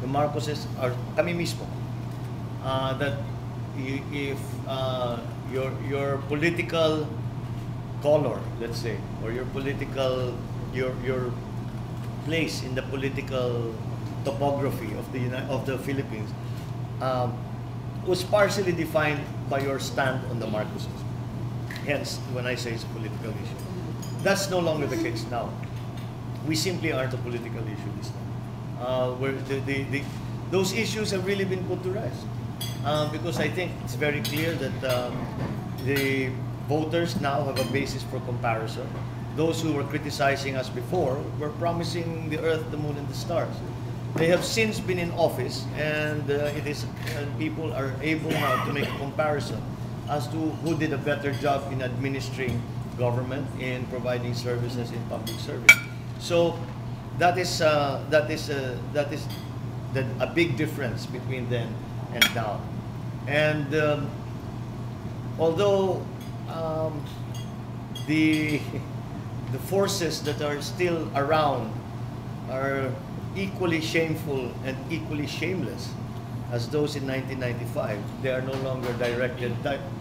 the Marcoses are kami mismo, that if your political color, let's say, or your political your place in the political topography of the Philippines um, was partially defined by your stand on the Marcoses. Hence, when I say it's a political issue, that's no longer the case now. We simply aren't a political issue this time. Where those issues have really been put to rest. Because I think it's very clear that the voters now have a basis for comparison. Those who were criticizing us before were promising the earth, the moon, and the stars. They have since been in office, and people are able now to make a comparison as to who did a better job in administering government, in providing services in public service. So that is a big difference between then and now. And although the forces that are still around are equally shameful and equally shameless as those in 1995, they are no longer directed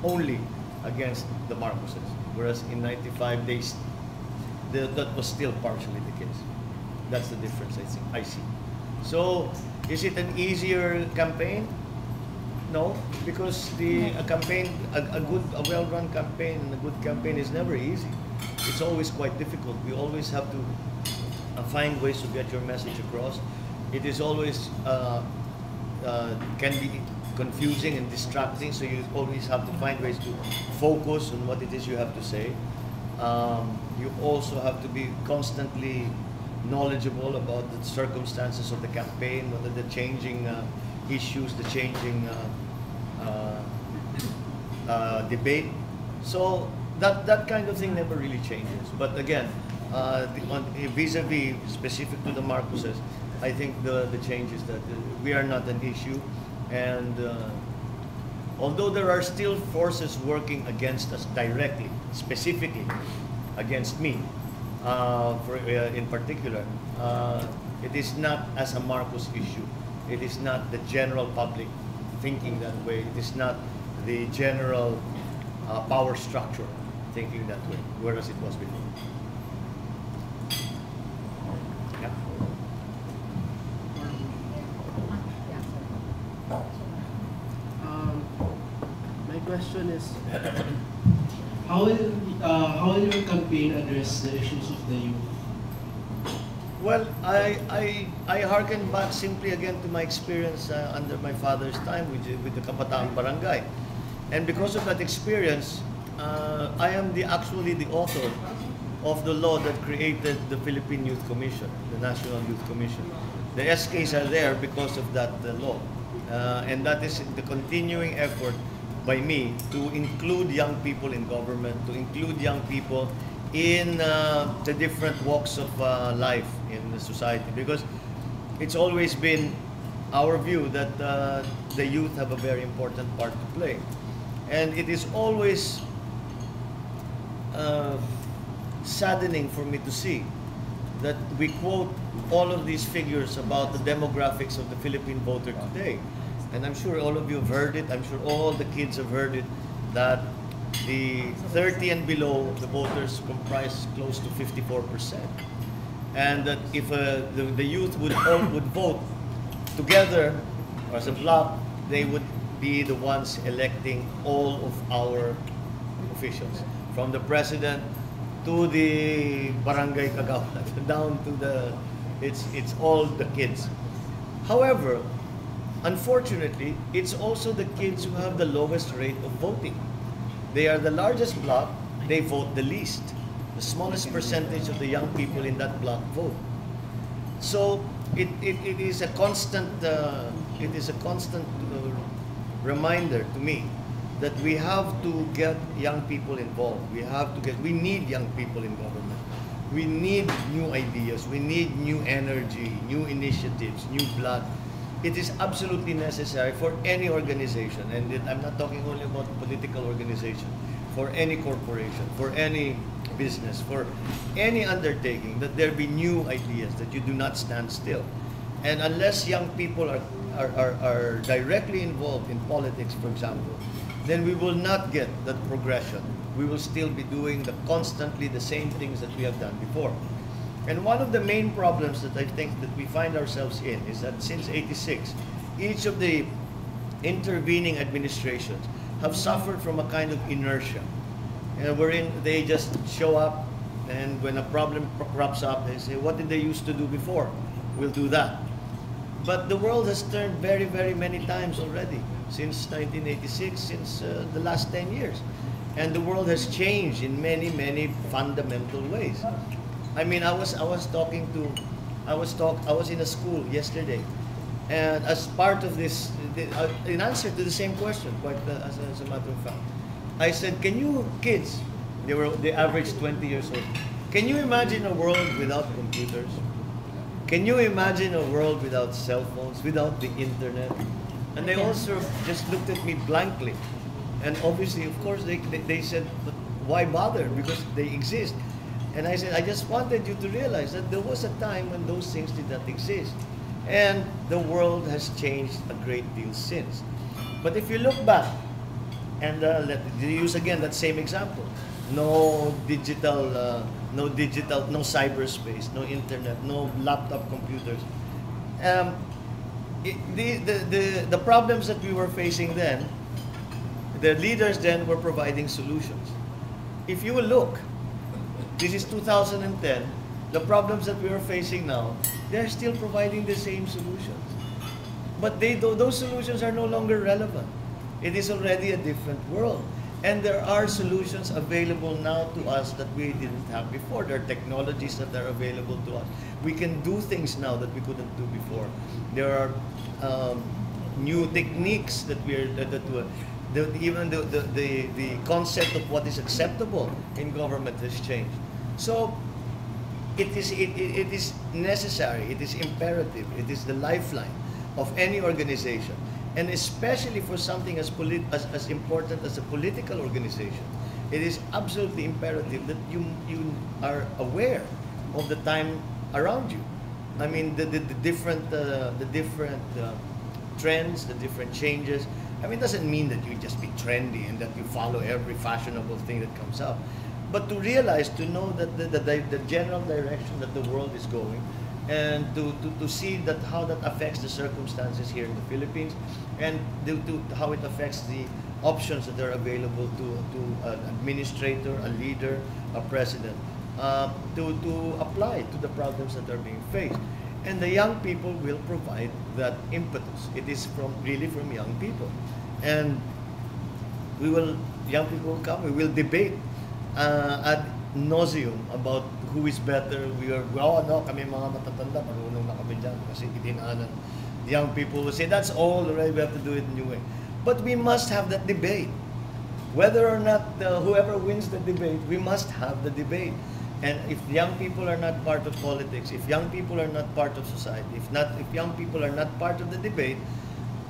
only against the Marcoses, whereas in 95 that was still partially the case. That's the difference I see. So, is it an easier campaign? No, because a well-run campaign, and a good campaign is never easy. It's always quite difficult. We always have to find ways to get your message across. It is always can be confusing and distracting, so you always have to find ways to focus on what it is you have to say. You also have to be constantly knowledgeable about the circumstances of the campaign, what are the changing issues, the changing debate. So that kind of thing never really changes. But again, vis-a-vis specific to the Marcoses, I think the change is that we are not an issue, and although there are still forces working against us directly, specifically against me, in particular, it is not as a Marcos issue. It is not the general public thinking that way. It is not the general power structure thinking that way, whereas it was before. Yeah. My question is, how will your campaign address the issues of the youth? Well, I hearken back simply again to my experience under my father's time with the Kabataan Barangay. And because of that experience, I am actually the author of the law that created the Philippine Youth Commission, the National Youth Commission. The SKs are there because of that law. And that is the continuing effort by me to include young people in government, to include young people in the different walks of life in the society, because it's always been our view that the youth have a very important part to play. And it is always saddening for me to see that we quote all of these figures about the demographics of the Philippine voter today. And I'm sure all of you have heard it, I'm sure all the kids have heard it, that the 30 and below, the voters comprise close to 54%. And that if the youth would vote together or as a bloc, they would be the ones electing all of our officials, from the president to the barangay kagawad, down to it's all the kids. However, unfortunately, it's also the kids who have the lowest rate of voting. They are the largest bloc, they vote the least. The smallest percentage of the young people in that bloc vote. So it is a constant reminder to me that we have to get young people involved. We need young people in government. We need new ideas. We need new energy, new initiatives, new blood. It is absolutely necessary for any organization, and I'm not talking only about political organization, for any corporation, for any business, for any undertaking, that there be new ideas, that you do not stand still. And unless young people are directly involved in politics, for example, then we will not get that progression. We will still be doing constantly the same things that we have done before. And one of the main problems that I think that we find ourselves in is that since '86, each of the intervening administrations have suffered from a kind of inertia. Wherein they just show up, and when a problem crops up, they say, what did they used to do before? We'll do that. But the world has turned very, very many times already since 1986, since the last 10 years. And the world has changed in many, many fundamental ways. I mean, I was in a school yesterday, and as part of this, in answer to the same question, quite as a matter of fact, I said, can you kids, they averaged 20 years old, can you imagine a world without computers? Can you imagine a world without cell phones, without the internet? And they all sort of just looked at me blankly. And obviously, of course, they said, but why bother? Because they exist. And I said, I just wanted you to realize that there was a time when those things did not exist. And the world has changed a great deal since. But if you look back, and let use again that same example, no digital, no cyberspace, no internet, no laptop computers. The problems that we were facing then, the leaders then were providing solutions. If you will look, this is 2010, the problems that we are facing now, they're still providing the same solutions. But those solutions are no longer relevant. It is already a different world. And there are solutions available now to us that we didn't have before. There are technologies that are available to us. We can do things now that we couldn't do before. There are new techniques that even the concept of what is acceptable in government has changed. So it is necessary, it is imperative, it is the lifeline of any organization, and especially for something as important as a political organization. It is absolutely imperative that you are aware of the time around you. I mean, the different trends, the different changes. I mean, it doesn't mean that you just be trendy and that you follow every fashionable thing that comes up, but to realize, to know that the general direction that the world is going, and to see that how that affects the circumstances here in the Philippines, and how it affects the options that are available to an administrator, a leader, a president, to apply to the problems that are being faced. And the young people will provide that impetus. It is really from young people. And young people will come, we will debate ad nauseum about who is better. Kami mga matatanda, marunong na kami dyan kasi itinaanan. The young people will say, that's all, right? We have to do it a new way. But we must have that debate. Whether or not whoever wins the debate, we must have the debate. And if young people are not part of politics, if young people are not part of society, if young people are not part of the debate,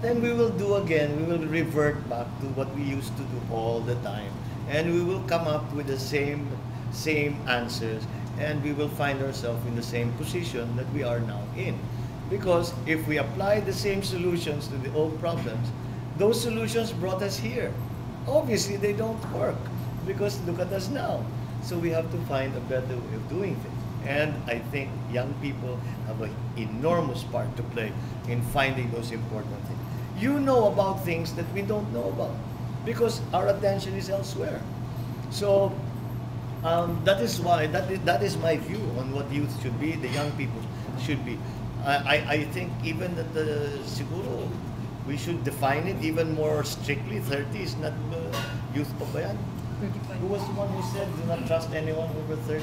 then we will revert back to what we used to do all the time. And we will come up with the same answers, and we will find ourselves in the same position that we are now in. Because if we apply the same solutions to the old problems, those solutions brought us here. Obviously, they don't work, because look at us now. So we have to find a better way of doing things. And I think young people have an enormous part to play in finding those important things. You know about things that we don't know about, because our attention is elsewhere. So that is why, that is my view on what youth should be, the young people should be. I think even that siguro we should define it even more strictly. 30 is not youth pa ba yan? Who was the one who said do not trust anyone over 30?